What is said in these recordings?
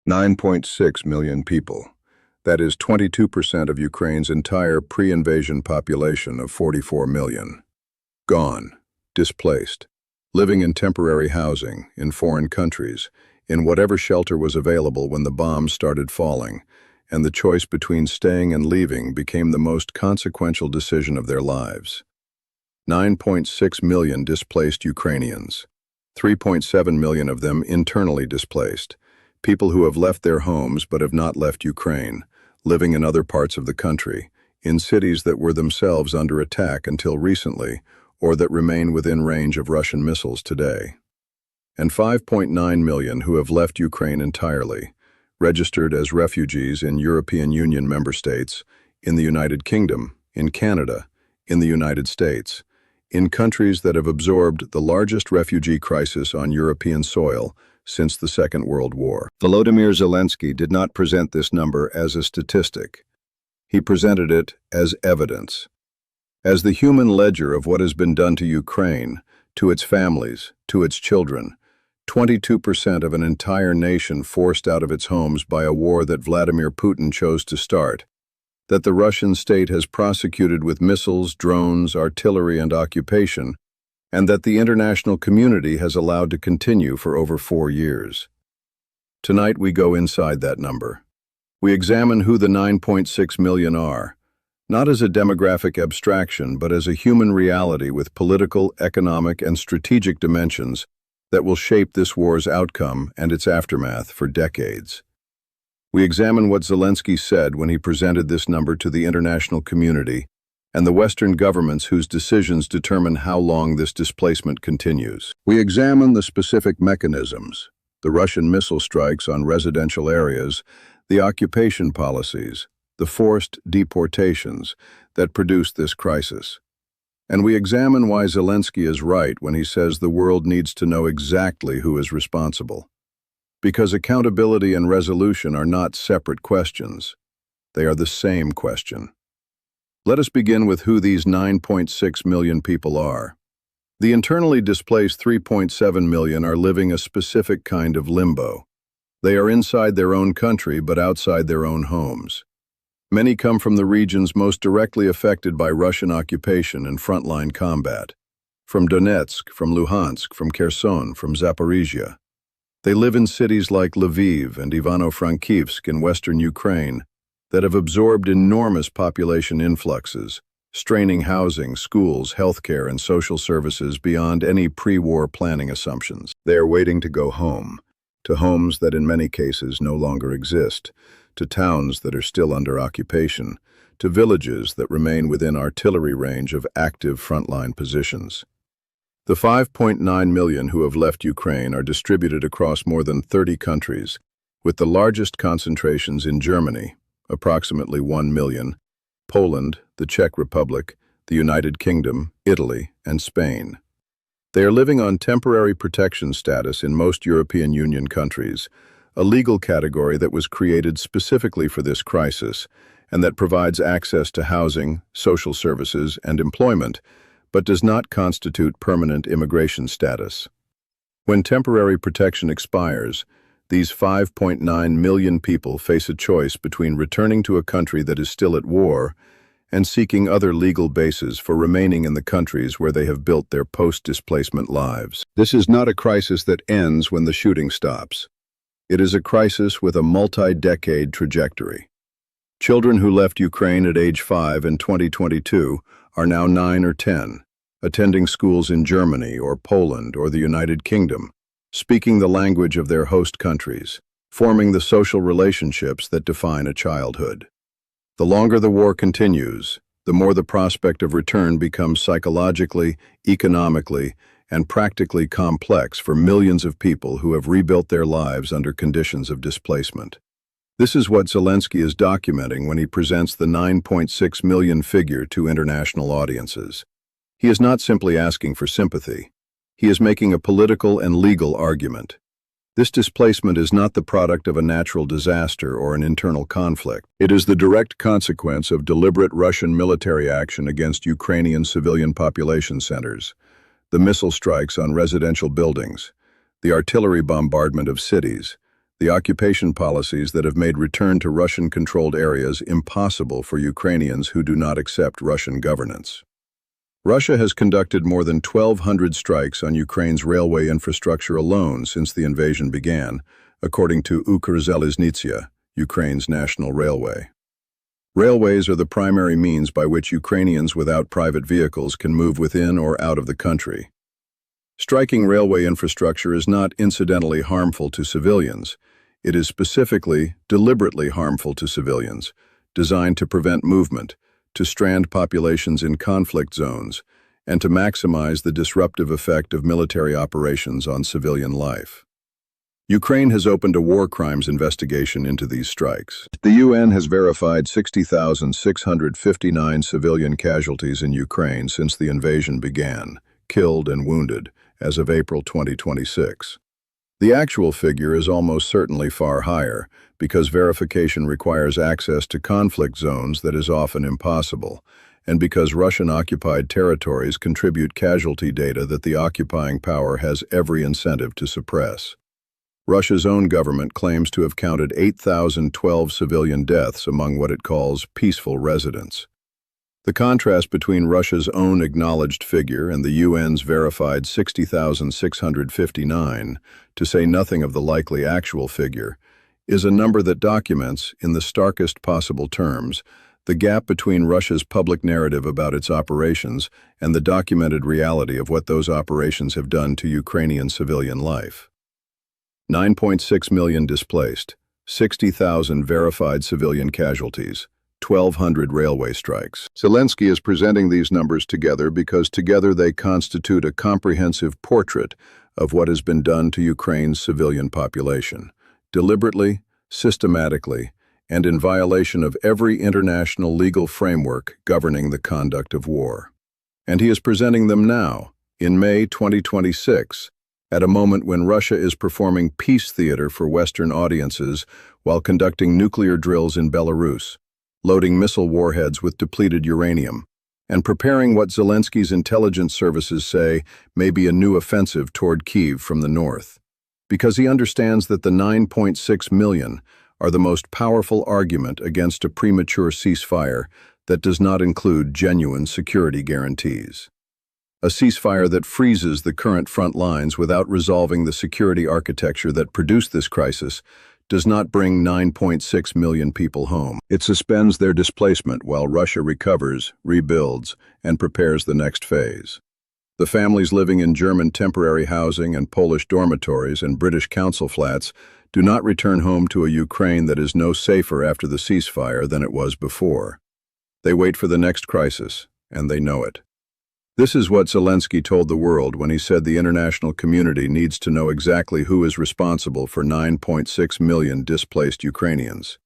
9.6 million people. That is 22% of Ukraine's entire pre-invasion population of 44 million. Gone, displaced, living in temporary housing, in foreign countries, in whatever shelter was available when the bombs started falling, and the choice between staying and leaving became the most consequential decision of their lives. 9.6 million displaced Ukrainians, 3.7 million of them internally displaced, people who have left their homes but have not left Ukraine, living in other parts of the country, in cities that were themselves under attack until recently, or that remain within range of Russian missiles today. And 5.9 million who have left Ukraine entirely, registered as refugees in European Union member states, in the United Kingdom, in Canada, in the United States, in countries that have absorbed the largest refugee crisis on European soil since the Second World War. Volodymyr Zelenskyy did not present this number as a statistic. He presented it as evidence, as the human ledger of what has been done to Ukraine, to its families, to its children. 22% of an entire nation forced out of its homes by a war that Vladimir Putin chose to start, that the Russian state has prosecuted with missiles, drones, artillery, and occupation, and that the international community has allowed to continue for over 4 years. Tonight we go inside that number. We examine who the 9.6 million are, not as a demographic abstraction, but as a human reality with political, economic, and strategic dimensions that will shape this war's outcome and its aftermath for decades. We examine what Zelensky said when he presented this number to the international community and the Western governments whose decisions determine how long this displacement continues. We examine the specific mechanisms, the Russian missile strikes on residential areas, the occupation policies, the forced deportations that produced this crisis. And we examine why Zelensky is right when he says the world needs to know exactly who is responsible. Because accountability and resolution are not separate questions. They are the same question. Let us begin with who these 9.6 million people are. The internally displaced 3.7 million are living a specific kind of limbo. They are inside their own country but outside their own homes. Many come from the regions most directly affected by Russian occupation and frontline combat. From Donetsk, from Luhansk, from Kherson, from Zaporizhia. They live in cities like Lviv and Ivano-Frankivsk in western Ukraine that have absorbed enormous population influxes, straining housing, schools, healthcare, and social services beyond any pre-war planning assumptions. They are waiting to go home, to homes that in many cases no longer exist, to towns that are still under occupation, to villages that remain within artillery range of active frontline positions. The 5.9 million who have left Ukraine are distributed across more than 30 countries, with the largest concentrations in Germany, approximately 1 million, Poland, the Czech Republic, the United Kingdom, Italy, and Spain. They are living on temporary protection status in most European Union countries, a legal category that was created specifically for this crisis and that provides access to housing, social services, and employment, but does not constitute permanent immigration status. When temporary protection expires, these 5.9 million people face a choice between returning to a country that is still at war and seeking other legal bases for remaining in the countries where they have built their post-displacement lives. This is not a crisis that ends when the shooting stops. It is a crisis with a multi-decade trajectory. Children who left Ukraine at age 5 in 2022 are now 9 or 10, attending schools in Germany or Poland or the United Kingdom, speaking the language of their host countries, forming the social relationships that define a childhood. The longer the war continues, the more the prospect of return becomes psychologically, economically, and practically complex for millions of people who have rebuilt their lives under conditions of displacement. This is what Zelensky is documenting when he presents the 9.6 million figure to international audiences. He is not simply asking for sympathy. He is making a political and legal argument. This displacement is not the product of a natural disaster or an internal conflict. It is the direct consequence of deliberate Russian military action against Ukrainian civilian population centers, the missile strikes on residential buildings, the artillery bombardment of cities, the occupation policies that have made return to Russian-controlled areas impossible for Ukrainians who do not accept Russian governance. Russia has conducted more than 1,200 strikes on Ukraine's railway infrastructure alone since the invasion began, according to Ukrzaliznytsia, Ukraine's national railway. Railways are the primary means by which Ukrainians without private vehicles can move within or out of the country. Striking railway infrastructure is not incidentally harmful to civilians. It is specifically, deliberately harmful to civilians, designed to prevent movement, to strand populations in conflict zones, and to maximize the disruptive effect of military operations on civilian life. Ukraine has opened a war crimes investigation into these strikes. The UN has verified 60,659 civilian casualties in Ukraine since the invasion began, killed and wounded, as of April 2026. The actual figure is almost certainly far higher, because verification requires access to conflict zones that is often impossible, and because Russian-occupied territories contribute casualty data that the occupying power has every incentive to suppress. Russia's own government claims to have counted 8,012 civilian deaths among what it calls peaceful residents. The contrast between Russia's own acknowledged figure and the UN's verified 60,659, to say nothing of the likely actual figure, is a number that documents, in the starkest possible terms, the gap between Russia's public narrative about its operations and the documented reality of what those operations have done to Ukrainian civilian life. 9.6 million displaced, 60,000 verified civilian casualties, 1,200 railway strikes. Zelensky is presenting these numbers together because together they constitute a comprehensive portrait of what has been done to Ukraine's civilian population, deliberately, systematically, and in violation of every international legal framework governing the conduct of war. And he is presenting them now, in May 2026, at a moment when Russia is performing peace theater for Western audiences while conducting nuclear drills in Belarus, loading missile warheads with depleted uranium, and preparing what Zelensky's intelligence services say may be a new offensive toward Kyiv from the north. Because he understands that the 9.6 million are the most powerful argument against a premature ceasefire that does not include genuine security guarantees. A ceasefire that freezes the current front lines without resolving the security architecture that produced this crisis does not bring 9.6 million people home. It suspends their displacement while Russia recovers, rebuilds, and prepares the next phase. The families living in German temporary housing and Polish dormitories and British council flats do not return home to a Ukraine that is no safer after the ceasefire than it was before. They wait for the next crisis, and they know it. This is what Zelensky told the world when he said the international community needs to know exactly who is responsible for 9.6 million displaced Ukrainians.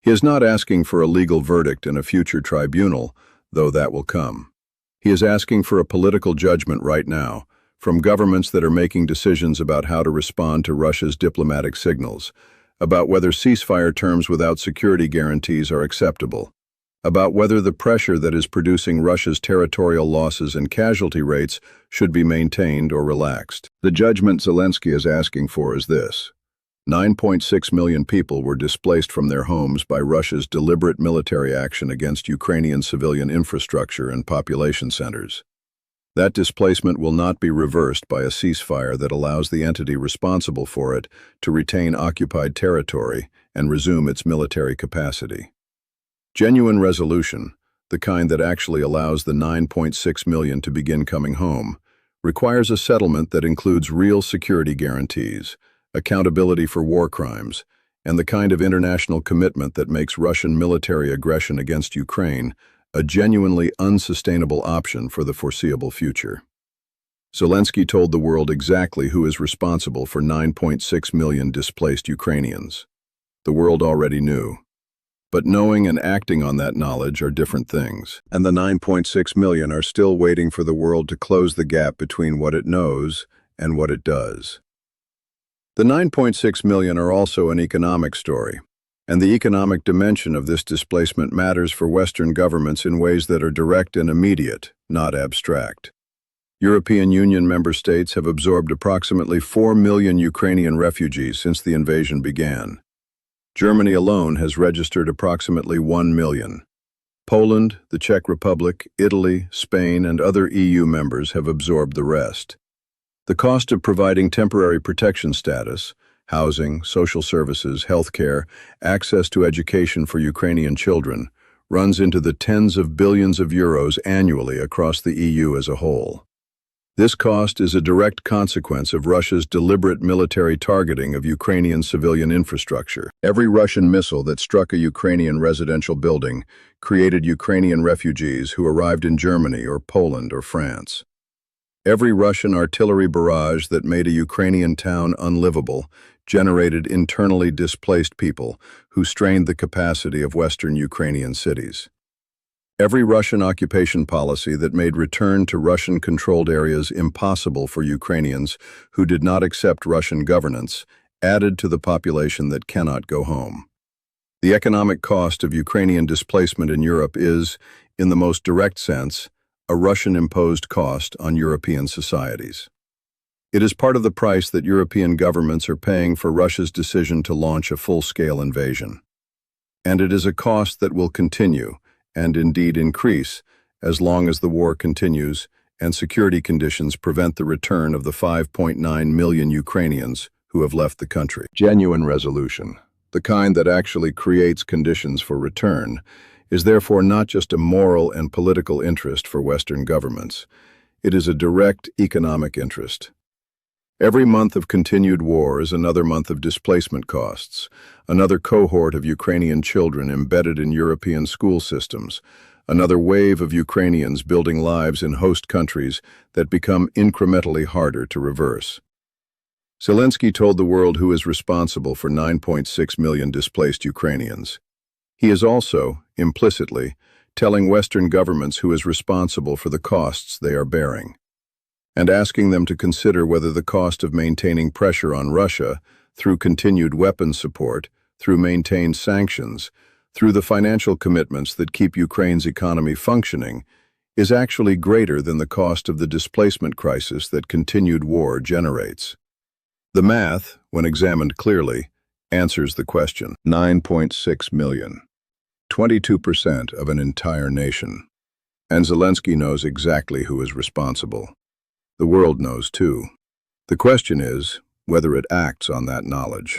He is not asking for a legal verdict in a future tribunal, though that will come. He is asking for a political judgment right now, from governments that are making decisions about how to respond to Russia's diplomatic signals, about whether ceasefire terms without security guarantees are acceptable, about whether the pressure that is producing Russia's territorial losses and casualty rates should be maintained or relaxed. The judgment Zelensky is asking for is this: 9.6 million people were displaced from their homes by Russia's deliberate military action against Ukrainian civilian infrastructure and population centers. That displacement will not be reversed by a ceasefire that allows the entity responsible for it to retain occupied territory and resume its military capacity. Genuine resolution, the kind that actually allows the 9.6 million to begin coming home, requires a settlement that includes real security guarantees, accountability for war crimes, and the kind of international commitment that makes Russian military aggression against Ukraine a genuinely unsustainable option for the foreseeable future. Zelensky told the world exactly who is responsible for 9.6 million displaced Ukrainians. The world already knew. But knowing and acting on that knowledge are different things, and the 9.6 million are still waiting for the world to close the gap between what it knows and what it does. The 9.6 million are also an economic story, and the economic dimension of this displacement matters for Western governments in ways that are direct and immediate, not abstract. European Union member states have absorbed approximately 4 million Ukrainian refugees since the invasion began. Germany alone has registered approximately 1 million. Poland, the Czech Republic, Italy, Spain, and other EU members have absorbed the rest. The cost of providing temporary protection status, housing, social services, healthcare, access to education for Ukrainian children, runs into the tens of billions of euros annually across the EU as a whole. This cost is a direct consequence of Russia's deliberate military targeting of Ukrainian civilian infrastructure. Every Russian missile that struck a Ukrainian residential building created Ukrainian refugees who arrived in Germany or Poland or France. Every Russian artillery barrage that made a Ukrainian town unlivable generated internally displaced people who strained the capacity of Western Ukrainian cities. Every Russian occupation policy that made return to Russian-controlled areas impossible for Ukrainians who did not accept Russian governance added to the population that cannot go home. The economic cost of Ukrainian displacement in Europe is, in the most direct sense, a Russian-imposed cost on European societies. It is part of the price that European governments are paying for Russia's decision to launch a full-scale invasion. And it is a cost that will continue, and indeed increase, as long as the war continues and security conditions prevent the return of the 5.9 million Ukrainians who have left the country. Genuine resolution, the kind that actually creates conditions for return, is therefore not just a moral and political interest for Western governments. It is a direct economic interest. Every month of continued war is another month of displacement costs, another cohort of Ukrainian children embedded in European school systems, another wave of Ukrainians building lives in host countries that become incrementally harder to reverse. Zelensky told the world who is responsible for 9.6 million displaced Ukrainians. He is also, implicitly, telling Western governments who is responsible for the costs they are bearing, and asking them to consider whether the cost of maintaining pressure on Russia through continued weapons support, through maintained sanctions, through the financial commitments that keep Ukraine's economy functioning, is actually greater than the cost of the displacement crisis that continued war generates. The math, when examined clearly, answers the question. 9.6 million. 22% of an entire nation. And Zelensky knows exactly who is responsible. The world knows too. The question is whether it acts on that knowledge.